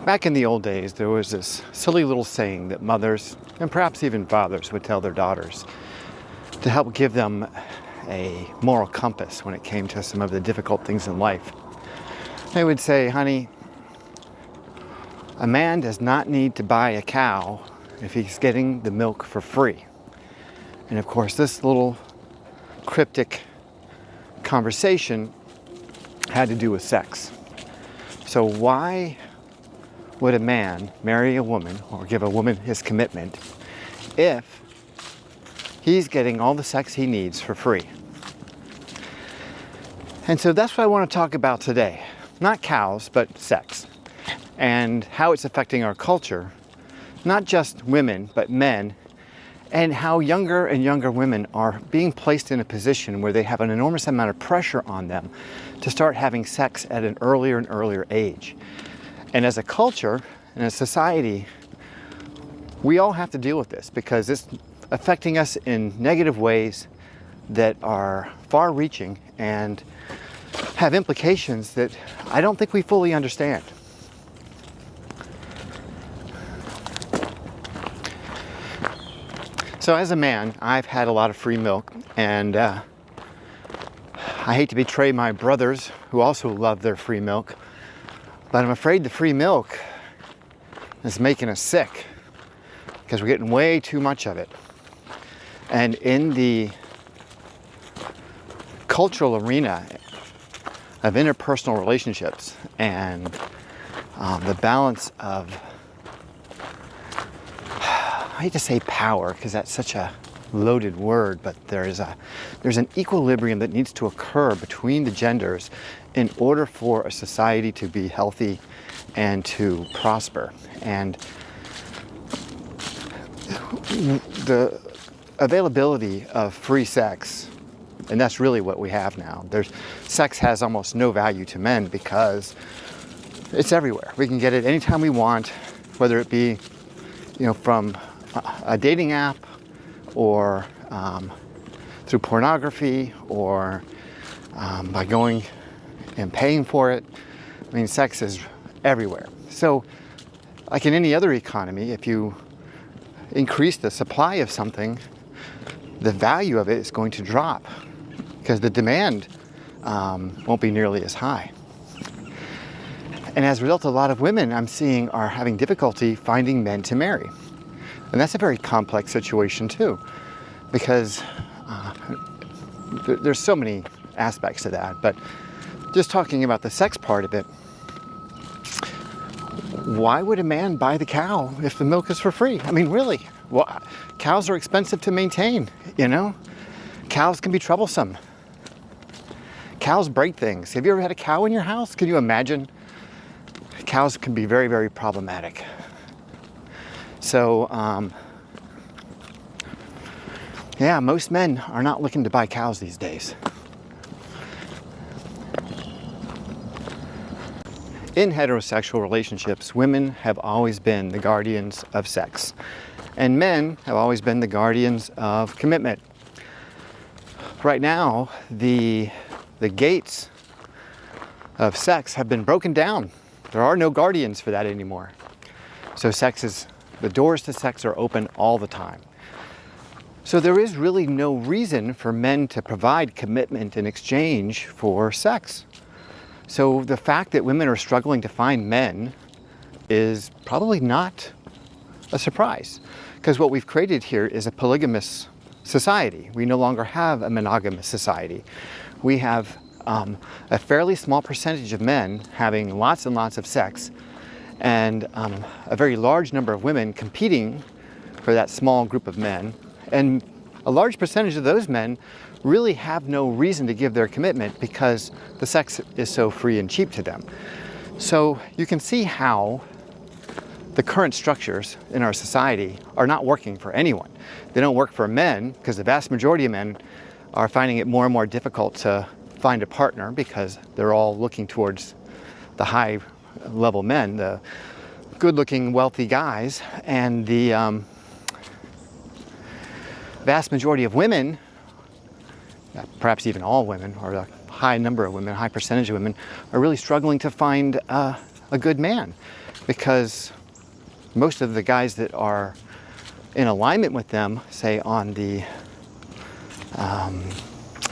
Back in the old days, there was this silly little saying that mothers, and perhaps even fathers, would tell their daughters to help give them a moral compass when it came to some of the difficult things in life. They would say, honey, a man does not need to buy a cow if he's getting the milk for free. And of course, this little cryptic conversation had to do with sex. So why would a man marry a woman or give a woman his commitment if he's getting all the sex he needs for free? And so that's what I want to talk about today. Not cows, but sex. And how it's affecting our culture. Not just women, but men. And how younger and younger women are being placed in a position where they have an enormous amount of pressure on them to start having sex at an earlier and earlier age. And as a culture and a society, we all have to deal with this because it's affecting us in negative ways that are far-reaching and have implications that I don't think we fully understand. So as a man, I've had a lot of free milk, and I hate to betray my brothers who also love their free milk, but I'm afraid the free milk is making us sick because we're getting way too much of it. And in the cultural arena of interpersonal relationships and the balance of, I hate to say power because that's such a loaded word, but there's an equilibrium that needs to occur between the genders in order for a society to be healthy and to prosper. And the availability of free sex, and that's really what we have now. Sex has almost no value to men because it's everywhere. We can get it anytime we want, whether it be, from a dating app or through pornography or by going and paying for it. I mean, sex is everywhere. So, like in any other economy, if you increase the supply of something, the value of it is going to drop because the demand won't be nearly as high. And as a result, a lot of women I'm seeing are having difficulty finding men to marry. And that's a very complex situation too, because there's so many aspects to that. But just talking about the sex part of it, why would a man buy the cow if the milk is for free? I mean, really, cows are expensive to maintain, Cows can be troublesome. Cows break things. Have you ever had a cow in your house? Can you imagine? Cows can be very, very problematic. So, most men are not looking to buy cows these days. In heterosexual relationships, women have always been the guardians of sex, and men have always been the guardians of commitment. Right now, the gates of sex have been broken down. There are no guardians for that anymore. So the doors to sex are open all the time. So there is really no reason for men to provide commitment in exchange for sex. So the fact that women are struggling to find men is probably not a surprise, because what we've created here is a polygamous society. We no longer have a monogamous society. We have a fairly small percentage of men having lots and lots of sex, and a very large number of women competing for that small group of men. And a large percentage of those men really have no reason to give their commitment because the sex is so free and cheap to them. So you can see how the current structures in our society are not working for anyone. They don't work for men because the vast majority of men are finding it more and more difficult to find a partner because they're all looking towards the high level men, the good looking wealthy guys, and the vast majority of women, perhaps even all women, or a high number of women, a high percentage of women, are really struggling to find a a good man, because most of the guys that are in alignment with them, say on the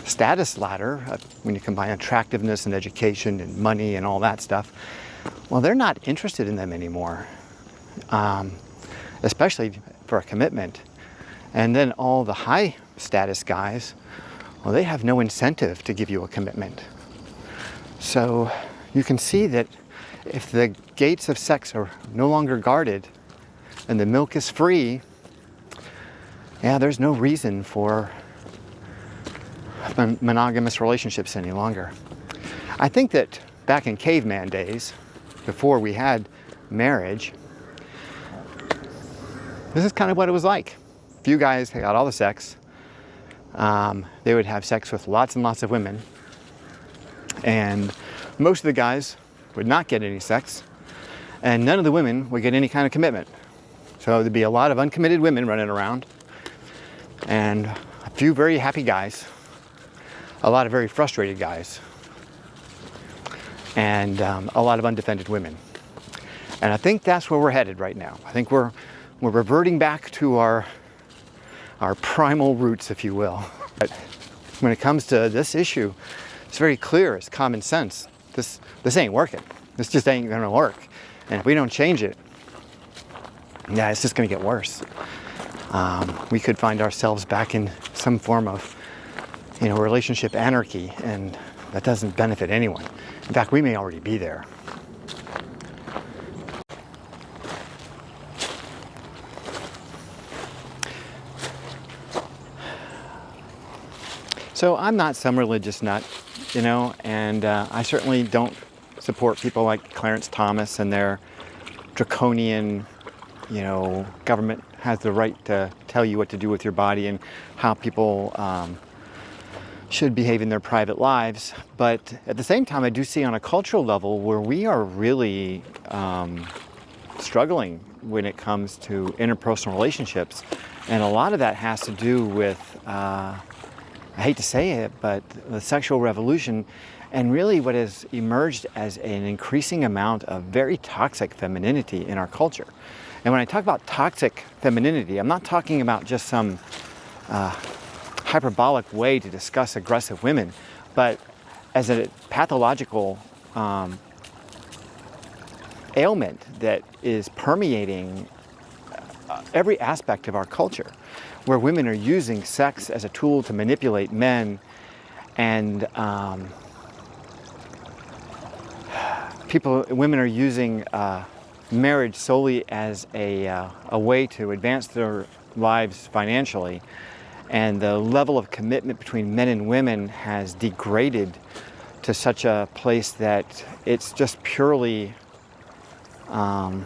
status ladder, when you combine attractiveness and education and money and all that stuff, well, they're not interested in them anymore, especially for a commitment. And then all the high status guys, well, they have no incentive to give you a commitment. So you can see that if the gates of sex are no longer guarded and the milk is free, yeah, there's no reason for monogamous relationships any longer. I think that back in caveman days, before we had marriage, this is kind of what it was like. A few guys got all the sex. They would have sex with lots and lots of women. And most of the guys would not get any sex. And none of the women would get any kind of commitment. So there'd be a lot of uncommitted women running around. And a few very happy guys. A lot of very frustrated guys. And a lot of undefended women. And I think that's where we're headed right now. I think we're reverting back to our primal roots, if you will. But when it comes to this issue, it's very clear, it's common sense. This ain't working. This just ain't gonna work. And if we don't change it, yeah, it's just gonna get worse. We could find ourselves back in some form of, relationship anarchy, and that doesn't benefit anyone. In fact, we may already be there. So I'm not some religious nut, and I certainly don't support people like Clarence Thomas and their draconian, government has the right to tell you what to do with your body and how people should behave in their private lives. But at the same time, I do see on a cultural level where we are really struggling when it comes to interpersonal relationships. And a lot of that has to do with, I hate to say it, but the sexual revolution, and really what has emerged as an increasing amount of very toxic femininity in our culture. And when I talk about toxic femininity, I'm not talking about just some hyperbolic way to discuss aggressive women, but as a pathological ailment that is permeating every aspect of our culture, where women are using sex as a tool to manipulate men, and women are using marriage solely as a way to advance their lives financially, and the level of commitment between men and women has degraded to such a place that it's just purely a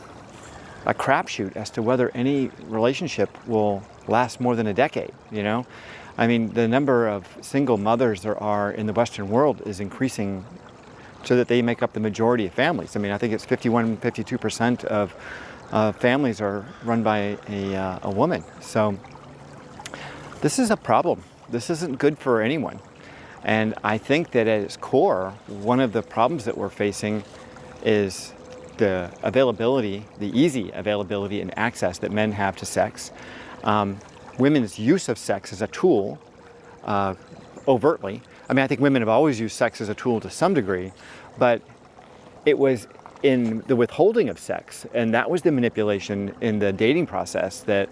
crapshoot as to whether any relationship will last more than a decade, I mean, the number of single mothers there are in the Western world is increasing so that they make up the majority of families. I mean, I think it's 52% of families are run by a woman. So this is a problem. This isn't good for anyone. And I think that at its core, one of the problems that we're facing is the availability, the easy availability and access that men have to sex. Women's use of sex as a tool, overtly. I mean, I think women have always used sex as a tool to some degree, but it was in the withholding of sex, and that was the manipulation in the dating process that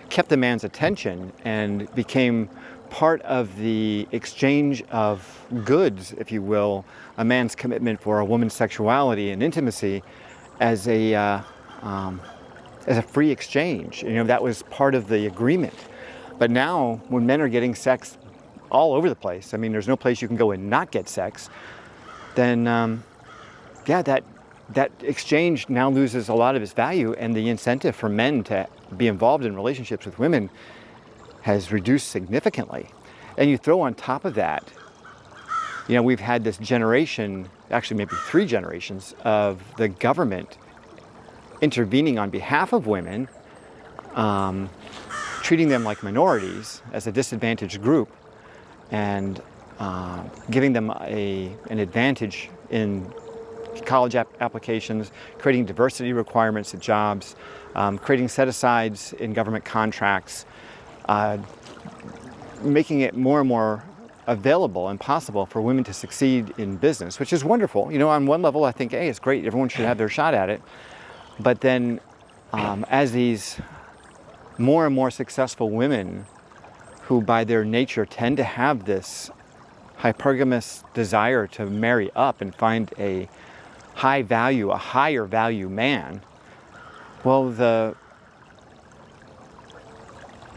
kept the man's attention and became part of the exchange of goods, if you will, a man's commitment for a woman's sexuality and intimacy as a free exchange. That was part of the agreement. But now, when men are getting sex all over the place, I mean, there's no place you can go and not get sex, then that exchange now loses a lot of its value, and the incentive for men to be involved in relationships with women has reduced significantly. And you throw on top of that, we've had this generation, actually maybe 3 generations, of the government intervening on behalf of women, treating them like minorities as a disadvantaged group, and giving them an advantage in college applications, creating diversity requirements at jobs, creating set-asides in government contracts, making it more and more available and possible for women to succeed in business, which is wonderful. You know, on one level, I think, hey, it's great. Everyone should have their shot at it. But then as these more and more successful women who by their nature tend to have this hypergamous desire to marry up and find a higher value man, well, the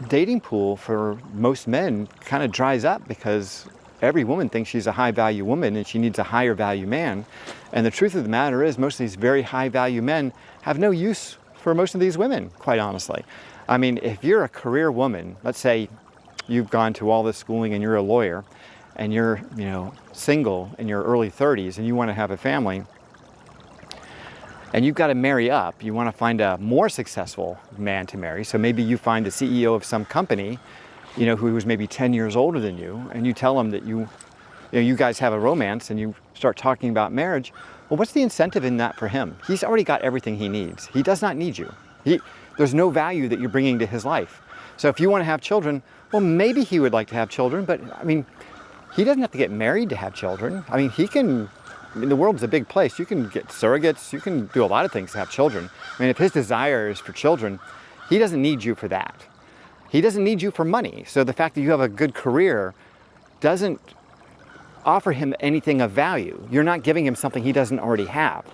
dating pool for most men kind of dries up because every woman thinks she's a high value woman and she needs a higher value man. And the truth of the matter is most of these very high value men have no use for most of these women, quite honestly. I mean, if you're a career woman, let's say you've gone to all this schooling and you're a lawyer and you're, you know, single in your early 30s and you want to have a family and you've got to marry up, you want to find a more successful man to marry. So maybe you find the CEO of some company, you know, who was maybe 10 years older than you, and you tell him that you guys have a romance and you start talking about marriage. Well, what's the incentive in that for him? He's already got everything he needs. He does not need you. There's no value that you're bringing to his life. So if you want to have children, well, maybe he would like to have children, but I mean, he doesn't have to get married to have children. I mean, the world's a big place. You can get surrogates. You can do a lot of things to have children. I mean, if his desire is for children, he doesn't need you for that. He doesn't need you for money. So the fact that you have a good career doesn't offer him anything of value. You're not giving him something he doesn't already have.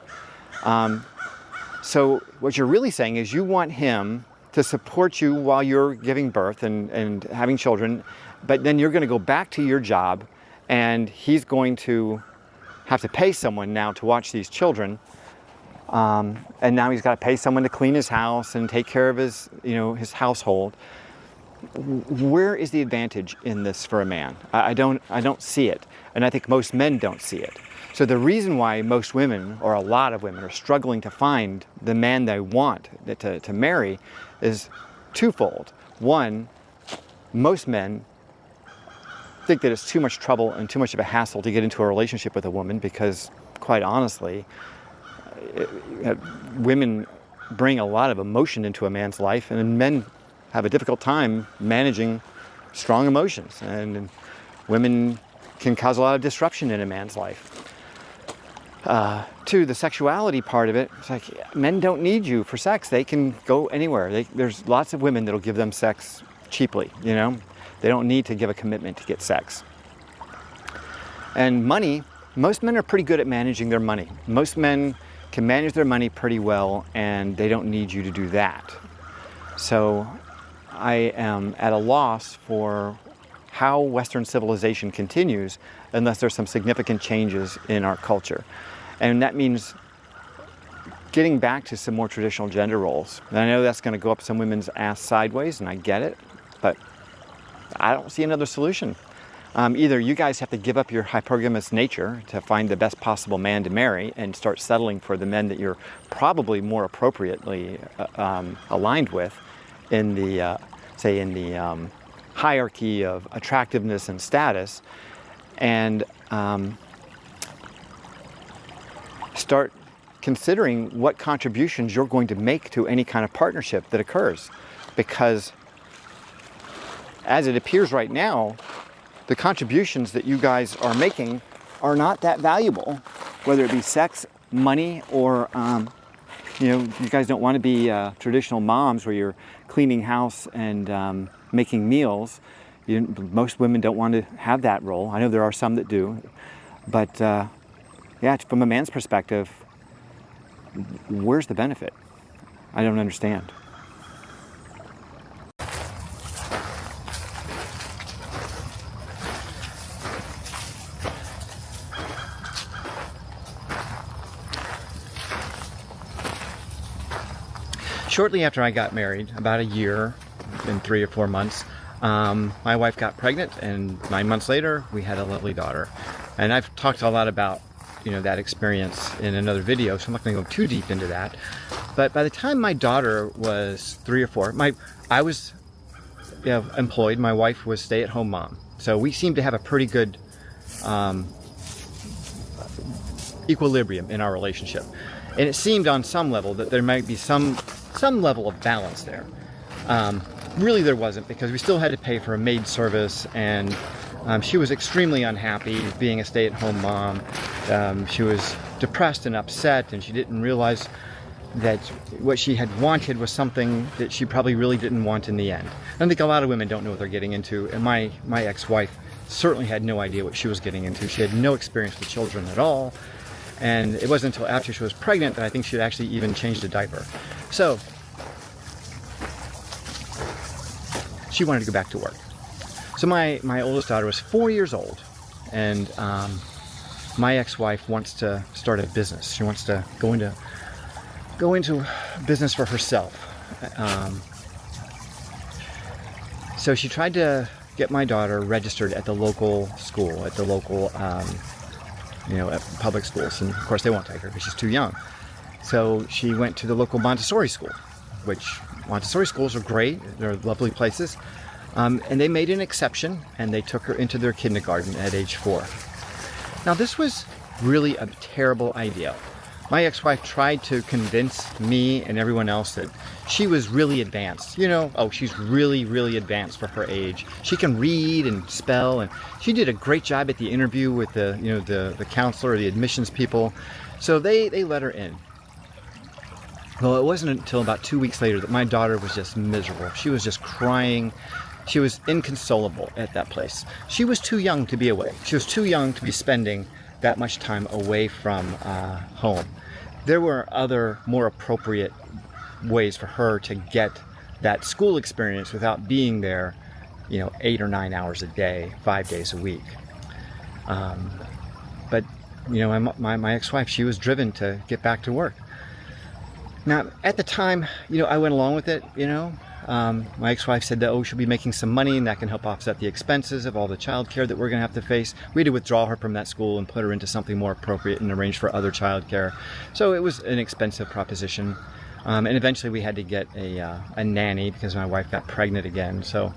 So what you're really saying is you want him to support you while you're giving birth and having children, but then you're going to go back to your job and he's going to have to pay someone now to watch these children. And now he's got to pay someone to clean his house and take care of his household. Where is the advantage in this for a man? I don't see it. And I think most men don't see it. So the reason why most women, or a lot of women, are struggling to find the man they want to marry is twofold. One, most men think that it's too much trouble and too much of a hassle to get into a relationship with a woman because, quite honestly, women bring a lot of emotion into a man's life, and men have a difficult time managing strong emotions, and women can cause a lot of disruption in a man's life. To the sexuality part of it, it's like men don't need you for sex. They can go anywhere. There's lots of women that'll give them sex cheaply, you know. They don't need to give a commitment to get sex. And money, most men are pretty good at managing their money. Most men can manage their money pretty well, and they don't need you to do that. So I am at a loss for how Western civilization continues unless there's some significant changes in our culture. And that means getting back to some more traditional gender roles. And I know that's going to go up some women's ass sideways, and I get it, but I don't see another solution. Either you guys have to give up your hypergamous nature to find the best possible man to marry and start settling for the men that you're probably more appropriately aligned with in the, hierarchy of attractiveness and status, and start considering what contributions you're going to make to any kind of partnership that occurs. Because as it appears right now, the contributions that you guys are making are not that valuable, whether it be sex, money, or you guys don't want to be traditional moms where you're cleaning house and making meals. Most women don't want to have that role. I know there are some that do, but yeah, from a man's perspective, where's the benefit? I don't understand. Shortly after I got married, about a year and 3 or 4 months, my wife got pregnant, and 9 months later, we had a lovely daughter. And I've talked a lot about, that experience in another video, so I'm not going to go too deep into that. But by the time my daughter was 3 or 4, I was employed. My wife was stay-at-home mom. So we seemed to have a pretty good equilibrium in our relationship. And it seemed on some level that there might be some level of balance there. Really there wasn't, because we still had to pay for a maid service, and she was extremely unhappy being a stay-at-home mom. She was depressed and upset, and she didn't realize that what she had wanted was something that she probably really didn't want in the end. I think a lot of women don't know what they're getting into, and my ex-wife certainly had no idea what she was getting into. She had no experience with children at all, and it wasn't until after she was pregnant that I think she had actually even changed a diaper. So she wanted to go back to work. So my oldest daughter was 4 years old, and my ex-wife wants to start a business. She wants to go into business for herself. So she tried to get my daughter registered at the local school, at the local at public schools, and of course they won't take her because she's too young. So she went to the local Montessori school, which Montessori schools are great. They're lovely places. And they made an exception, and they took her into their kindergarten at age 4. Now, this was really a terrible idea. My ex-wife tried to convince me and everyone else that she was really advanced. She's really, really advanced for her age. She can read and spell, and she did a great job at the interview with the counselor or the admissions people. So they let her in. Well, it wasn't until about 2 weeks later that my daughter was just miserable. She was just crying. She was inconsolable at that place. She was too young to be away. She was too young to be spending that much time away from home. There were other more appropriate ways for her to get that school experience without being there, 8 or 9 hours a day, 5 days a week. But my ex-wife, she was driven to get back to work. Now, at the time, I went along with it. My ex-wife said that, she'll be making some money, and that can help offset the expenses of all the childcare that we're going to have to face. We had to withdraw her from that school and put her into something more appropriate and arrange for other childcare. So it was an expensive proposition. And eventually we had to get a nanny because my wife got pregnant again. So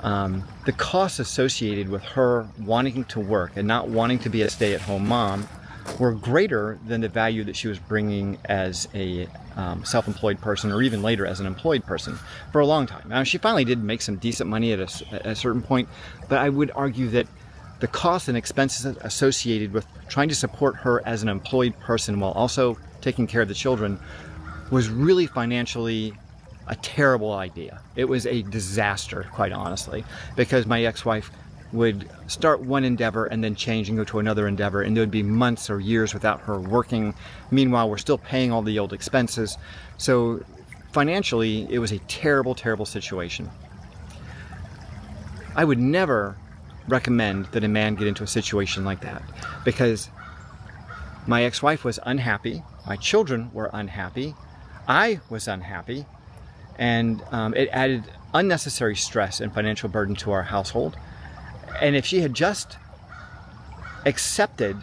the costs associated with her wanting to work and not wanting to be a stay-at-home mom were greater than the value that she was bringing as a self-employed person, or even later as an employed person, for a long time. Now, she finally did make some decent money at a certain point, but I would argue that the costs and expenses associated with trying to support her as an employed person while also taking care of the children was really financially a terrible idea. It was a disaster, quite honestly, because my ex-wife would start one endeavor and then change and go to another endeavor, and there would be months or years without her working. Meanwhile, we're still paying all the old expenses. So financially, it was a terrible, terrible situation. I would never recommend that a man get into a situation like that, because my ex-wife was unhappy, my children were unhappy, I was unhappy, and it added unnecessary stress and financial burden to our household. And if she had just accepted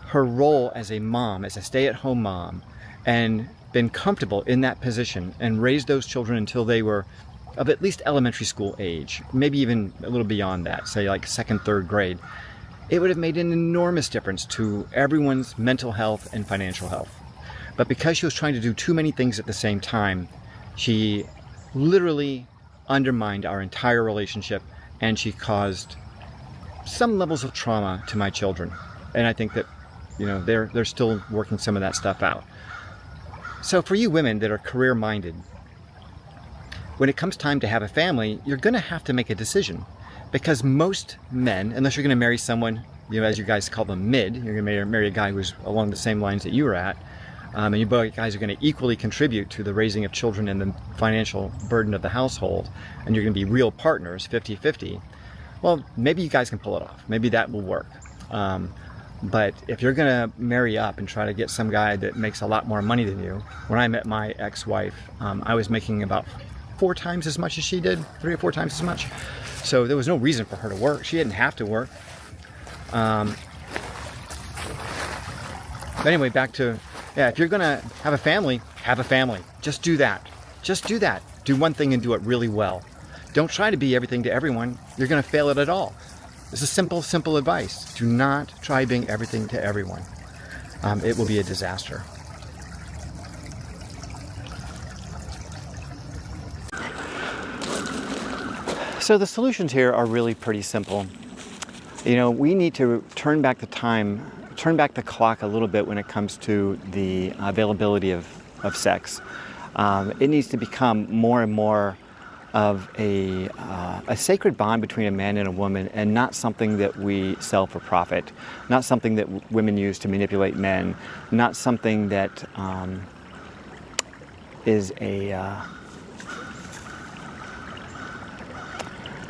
her role as a mom, as a stay-at-home mom, and been comfortable in that position and raised those children until they were of at least elementary school age, maybe even a little beyond that, say like 2nd, 3rd grade, it would have made an enormous difference to everyone's mental health and financial health. But because she was trying to do too many things at the same time, she literally undermined our entire relationship, and she caused some levels of trauma to my children. And I think that, they're still working some of that stuff out. So for you women that are career-minded, when it comes time to have a family, you're going to have to make a decision. Because most men, unless you're going to marry someone, as you guys call them mid, you're going to marry a guy who's along the same lines that you were at, and you both guys are going to equally contribute to the raising of children and the financial burden of the household, and you're going to be real partners, 50-50, well, maybe you guys can pull it off. Maybe that will work. But if you're going to marry up and try to get some guy that makes a lot more money than you, when I met my ex-wife, I was making about 4 times as much as she did, 3 or 4 times as much. So there was no reason for her to work. She didn't have to work. But anyway, back to, if you're going to have a family, have a family. Just do that. Just do that. Do one thing and do it really well. Don't try to be everything to everyone. You're going to fail at it all. This is simple advice. Do not try being everything to everyone. it will be a disaster. So the solutions here are really pretty simple. We need to turn back the clock a little bit when it comes to the availability of sex. It needs to become more and more of a sacred bond between a man and a woman, and not something that we sell for profit, not something that women use to manipulate men, not something that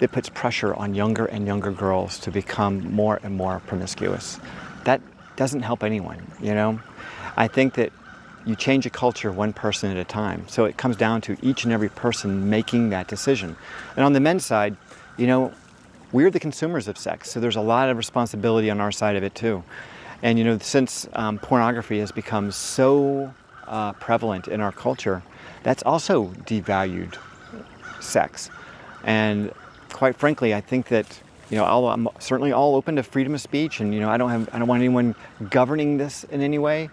it puts pressure on younger and younger girls to become more and more promiscuous. That doesn't help anyone, I think that you change a culture one person at a time. So it comes down to each and every person making that decision. And on the men's side, we're the consumers of sex, so there's a lot of responsibility on our side of it too. And since pornography has become so prevalent in our culture, that's also devalued sex. And quite frankly, I think that I'm certainly all open to freedom of speech, and I don't want anyone governing this in any way.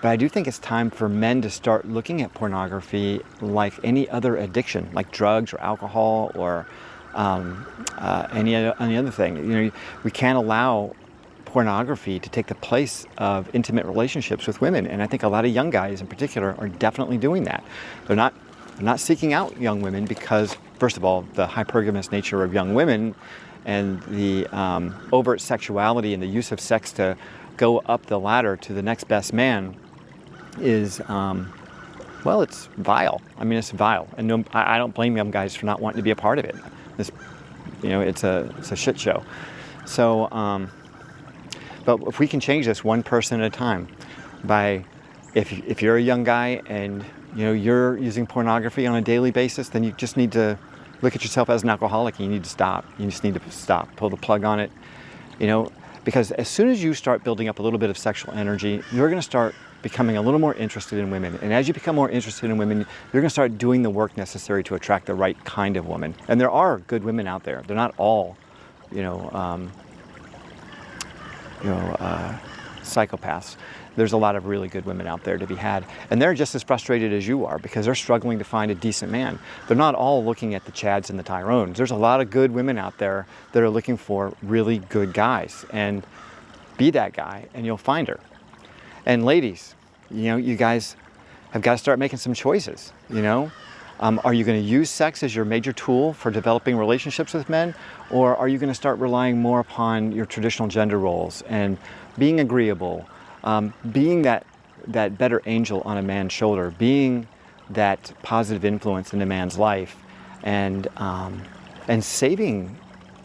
But I do think it's time for men to start looking at pornography like any other addiction, like drugs or alcohol or any other thing. We can't allow pornography to take the place of intimate relationships with women, and I think a lot of young guys in particular are definitely doing that. They're not seeking out young women because, first of all, the hypergamous nature of young women and the overt sexuality and the use of sex to go up the ladder to the next best man is, it's vile. It's vile. And I don't blame young guys for not wanting to be a part of it. It's a shit show. So, but if we can change this one person at a time, if you're a young guy and you're using pornography on a daily basis, then you just need to look at yourself as an alcoholic, and you need to stop. You just need to stop, pull the plug on it, because as soon as you start building up a little bit of sexual energy, you're going to start becoming a little more interested in women. And as you become more interested in women, you're going to start doing the work necessary to attract the right kind of woman. And there are good women out there. They're not all, psychopaths. There's a lot of really good women out there to be had. And they're just as frustrated as you are because they're struggling to find a decent man. They're not all looking at the Chads and the Tyrones. There's a lot of good women out there that are looking for really good guys. And be that guy and you'll find her. And ladies, you guys have got to start making some choices, Are you going to use sex as your major tool for developing relationships with men? Or are you going to start relying more upon your traditional gender roles and being agreeable, being that better angel on a man's shoulder, being that positive influence in a man's life, and saving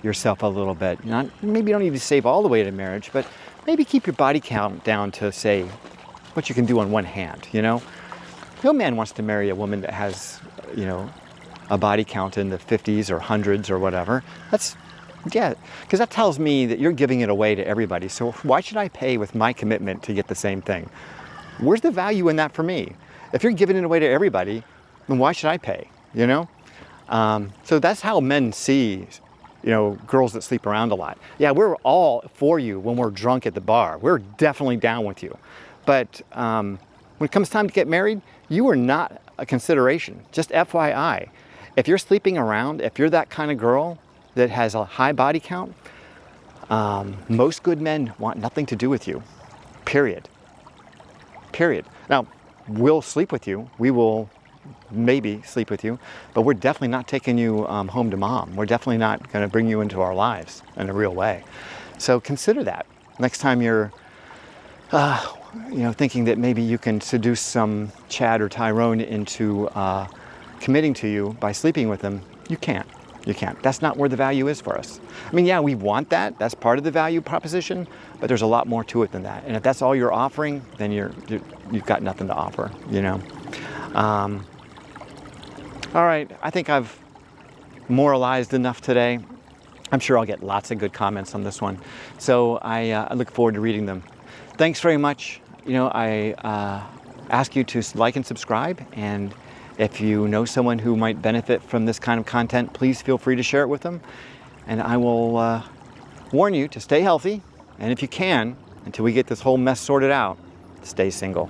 yourself a little bit? Maybe you don't need to save all the way to marriage, but maybe keep your body count down to, say, what you can do on one hand, No man wants to marry a woman that has, a body count in the 50s or hundreds or whatever. Because that tells me that you're giving it away to everybody. So why should I pay with my commitment to get the same thing? Where's the value in that for me? If you're giving it away to everybody, then why should I pay, So that's how men see girls that sleep around a lot. Yeah, we're all for you when we're drunk at the bar. We're definitely down with you. But when it comes time to get married, you are not a consideration. Just FYI. If you're sleeping around, if you're that kind of girl that has a high body count, most good men want nothing to do with you. Period. Now, we'll sleep with you. We will maybe sleep with you, but we're definitely not taking you home to mom. We're definitely not going to bring you into our lives in a real way. So consider that next time you're, thinking that maybe you can seduce some Chad or Tyrone into committing to you by sleeping with them. You can't. That's not where the value is for us. We want that. That's part of the value proposition, but there's a lot more to it than that. And if that's all you're offering, then you've got nothing to offer. All right, I think I've moralized enough today. I'm sure I'll get lots of good comments on this one. So I look forward to reading them. Thanks very much. I ask you to like and subscribe. And if you know someone who might benefit from this kind of content, please feel free to share it with them. And I will warn you to stay healthy. And if you can, until we get this whole mess sorted out, stay single.